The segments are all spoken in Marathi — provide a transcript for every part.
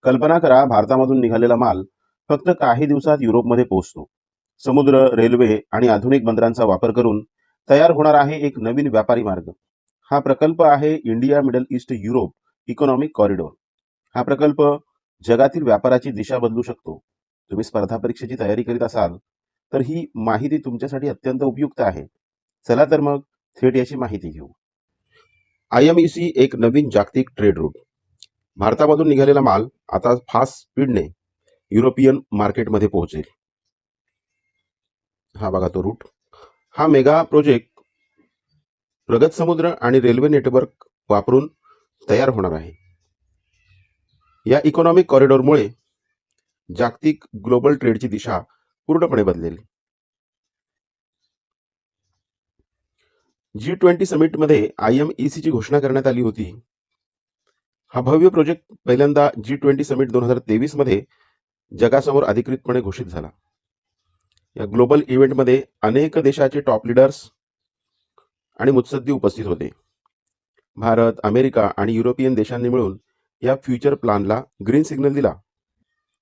कल्पना करा, भारतामधून निघालेला माल फक्त काही दिवसात युरोपमध्ये पोहोचतो. समुद्र, रेल्वे आणि आधुनिक बंदरांचा वापर करून तयार होणार आहे एक नवीन व्यापारी मार्ग. हा प्रकल्प आहे India middle east Europe economic corridor. हा प्रकल्प जगातील व्यापाराची दिशा बदलू शकतो. तुम्ही स्पर्धा परीक्षेची तयारी करीत असाल तर ही माहिती तुमच्यासाठी अत्यंत उपयुक्त आहे. चला तर मग थेट याची माहिती घेऊ. IMEC एक नवीन जागतिक ट्रेड रूट. भारतामधून निघालेला माल आता फास्ट स्पीडने युरोपियन मार्केटमध्ये पोहोचेल. हा बघा तो रूट. हा मेगा प्रोजेक्ट प्रगत समुद्र आणि रेल्वे नेटवर्क वापरून तयार होणार आहे. या इकॉनॉमिक कॉरिडॉरमुळे जागतिक ग्लोबल ट्रेडची दिशा पूर्णपणे बदलेल. G20 समिटमध्ये IMECची घोषणा करण्यात आली होती. हा भव्य प्रोजेक्ट पहिल्यांदा G20 समिट 2023 मध्ये जगासमोर अधिकृतपणे घोषित झाला. या ग्लोबल इव्हेंटमध्ये अनेक देशाचे टॉप लीडर्स आणि मुत्सद्दी उपस्थित होते. भारत, अमेरिका आणि युरोपियन देशांनी मिळून या फ्युचर प्लॅनला ग्रीन सिग्नल दिला.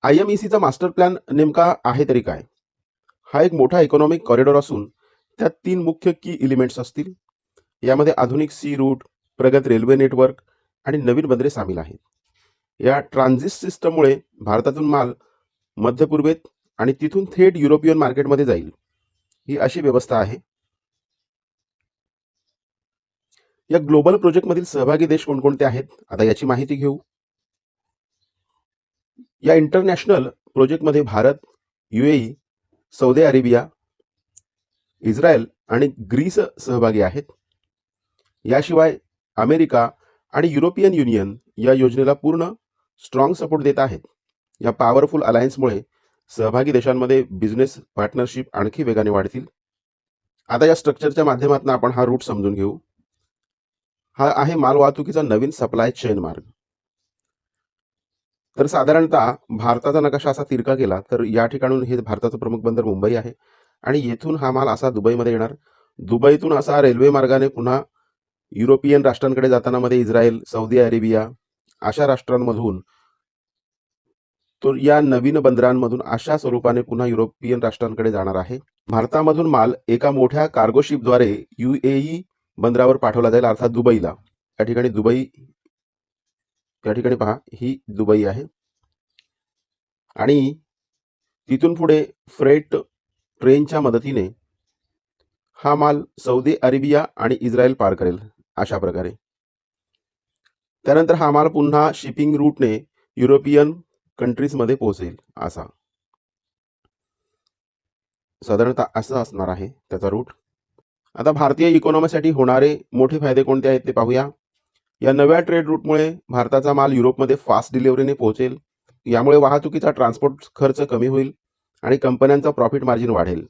IMECचा मास्टर प्लॅन नेमका आहे तरी काय? हा एक मोठा इकॉनॉमिक कॉरिडॉर असून त्यात 3 मुख्य की एलिमेंट्स असतील. यामध्ये आधुनिक सी रूट, प्रगत रेल्वे नेटवर्क आणि नवीन बंदरे सामील आहेत. या ट्रान्झिट सिस्टममुळे भारतातून माल मध्य पूर्वेत आणि तिथून थेट युरोपियन मार्केटमध्ये जाईल. ही अशी व्यवस्था आहे. या ग्लोबल प्रोजेक्टमधील सहभागी देश कोणकोणते आहेत, आता याची माहिती घेऊ. या इंटरनॅशनल प्रोजेक्टमध्ये Bharat, UAE, Saudi Arabia, Israel आणि ग्रीस सहभागी आहेत. याशिवाय अमेरिका आणि युरोपियन युनियन या योजनेला पूर्ण स्ट्रॉंग सपोर्ट देत आहेत. या पॉवरफुल अलायन्समुळे सहभागी देशांमध्ये बिझनेस पार्टनरशिप आणखी वेगाने वाढतील. आता या स्ट्रक्चरच्या माध्यमातून आपण हा रूट समजून घेऊ. हा आहे मालवाहतुकीचा नवीन सप्लाय चेन मार्ग. तर साधारणतः भारताचा नकाशा असा तिरका केला तर या ठिकाणून हे भारताचं प्रमुख बंदर मुंबई आहे आणि येथून हा माल असा दुबईमध्ये येणार. दुबईतून असा रेल्वे मार्गाने पुन्हा युरोपियन राष्ट्रांकडे जाताना मध्ये इस्रायल, सौदी अरेबिया अशा राष्ट्रांमधून तो या नवीन बंदरांमधून अशा स्वरूपाने पुन्हा युरोपियन राष्ट्रांकडे जाणार आहे. भारतामधून माल एका मोठ्या कार्गो शिपद्वारे UAE बंदरावर पाठवला जाईल, अर्थात दुबईला. या ठिकाणी दुबई, या ठिकाणी पहा ही दुबई आहे आणि तिथून पुढे फ्रेट ट्रेनच्या मदतीने हा माल सौदी अरेबिया आणि इस्रायल पार करेल अशा प्रकारे. त्यानंतर हा माल पुन्हा शिपिंग रूटने युरोपियन कंट्रीजमध्ये पोहोचेल. असा साधारणतः असं असणार आहे त्याचा रूट. आता भारतीय इकॉनॉमीसाठी होणारे मोठे फायदे कोणते आहेत ते पाहूया. या नव्या ट्रेड रूटमुळे भारताचा माल युरोपमध्ये फास्ट डिलिव्हरीने पोहोचेल. यामुळे वाहतुकीचा ट्रान्सपोर्ट खर्च कमी होईल आणि कंपन्यांचा प्रॉफिट मार्जिन वाढेल.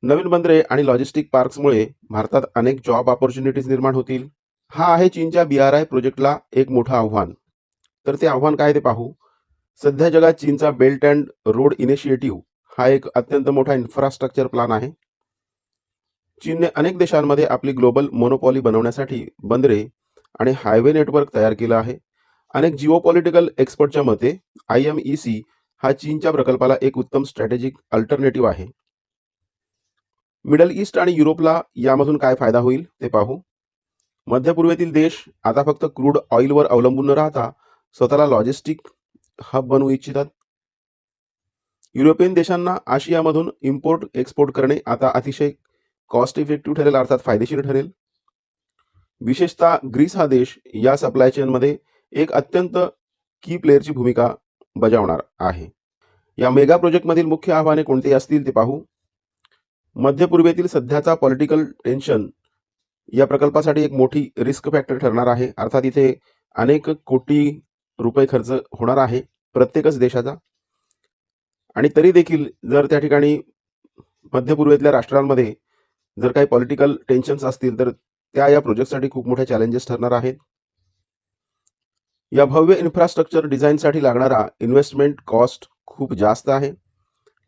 नवीन बंदरे आणि लॉजिस्टिक पार्क्समुळे भारतात अनेक जॉब ऑपॉर्च्युनिटीज निर्माण होतील. हा आहे चीनच्या BRI प्रोजेक्टला एक मोठं आव्हान. तर ते आव्हान काय ते पाहू. सध्या जगात चीनचा बेल्ट अँड रोड इनिशिएटिव्ह हा एक अत्यंत मोठा इन्फ्रास्ट्रक्चर प्लॅन आहे. चीनने अनेक देशांमध्ये आपली ग्लोबल मोनोपॉली बनवण्यासाठी बंदरे आणि हायवे नेटवर्क तयार केलं आहे. अनेक जिओपॉलिटिकल एक्सपर्टच्या मते IMEC हा चीनच्या प्रकल्पाला एक उत्तम स्ट्रॅटेजिक अल्टरनेटिव्ह आहे. मिडल ईस्ट आणि युरोपला यामधून काय फायदा होईल ते पाहू. मध्य पूर्वेतील देश आता फक्त क्रूड ऑइलवर अवलंबून न राहता स्वतःला लॉजिस्टिक हब बनवू इच्छितात. युरोपियन देशांना आशियामधून इम्पोर्ट एक्सपोर्ट करणे आता अतिशय कॉस्ट इफेक्टिव्ह ठरेल, अर्थात फायदेशीर ठरेल. विशेषतः ग्रीस हा देश या सप्लाय चेनमध्ये एक अत्यंत की प्लेअरची भूमिका बजावणार आहे. या मेगा प्रोजेक्टमधील मुख्य आव्हाने कोणती असतील ते पाहू. मध्य पूर्वेतील सध्याचा पॉलिटिकल टेन्शन या प्रकल्पासाठी एक मोठी रिस्क फॅक्टर ठरणार आहे. अर्थात इथे अनेक कोटी रुपये खर्च होणार आहे प्रत्येकच देशाचा. आणि तरी देखील जर त्या ठिकाणी मध्य पूर्वेतल्या राष्ट्रांमध्ये जर काही पॉलिटिकल टेन्शन्स असतील तर त्या या प्रोजेक्टसाठी खूप मोठे चॅलेंजेस ठरणार आहेत. या भव्य इन्फ्रास्ट्रक्चर डिझाईनसाठी लागणारा इन्व्हेस्टमेंट कॉस्ट खूप जास्त आहे.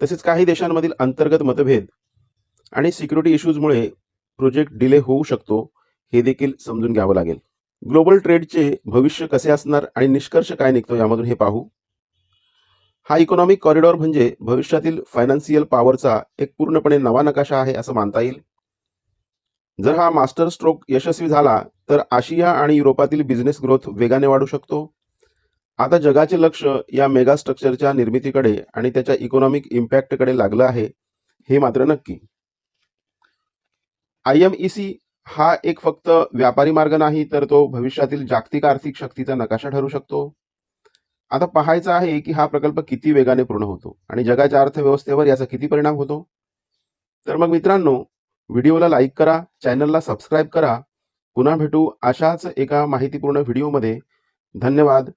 तसेच काही देशांमधील अंतर्गत मतभेद आणि सिक्युरिटी इश्यूजमुळे प्रोजेक्ट डिले होऊ शकतो, हे देखील समजून घ्यावं लागेल. ग्लोबल ट्रेडचे भविष्य कसे असणार आणि निष्कर्ष काय निघतो यामधून हे पाहू. हा इकॉनॉमिक कॉरिडॉर म्हणजे भविष्यातील फायनान्शियल पॉवरचा एक पूर्णपणे नवा नकाशा आहे असं मानता येईल. जर हा मास्टर स्ट्रोक यशस्वी झाला तर आशिया आणि युरोपातील बिझनेस ग्रोथ वेगाने वाढू शकतो. आता जगाचे लक्ष या मेगा स्ट्रक्चरच्या निर्मितीकडे आणि त्याच्या इकॉनॉमिक इम्पॅक्टकडे लागलं आहे, हे मात्र नक्की. IMEC हा एक फक्त व्यापारी मार्ग नाही, तर तो भविष्यातील जागतिक आर्थिक शक्तीचा नकाशा ठरू शकतो. आता पाहायचं आहे की हा प्रकल्प किती वेगाने पूर्ण होतो आणि जगाच्या अर्थव्यवस्थेवर याचा किती परिणाम होतो. तर मग मित्रांनो, व्हिडिओला लाईक करा, चॅनलला सबस्क्राईब करा. पुन्हा भेटू अशाच एका माहितीपूर्ण व्हिडिओमध्ये. धन्यवाद.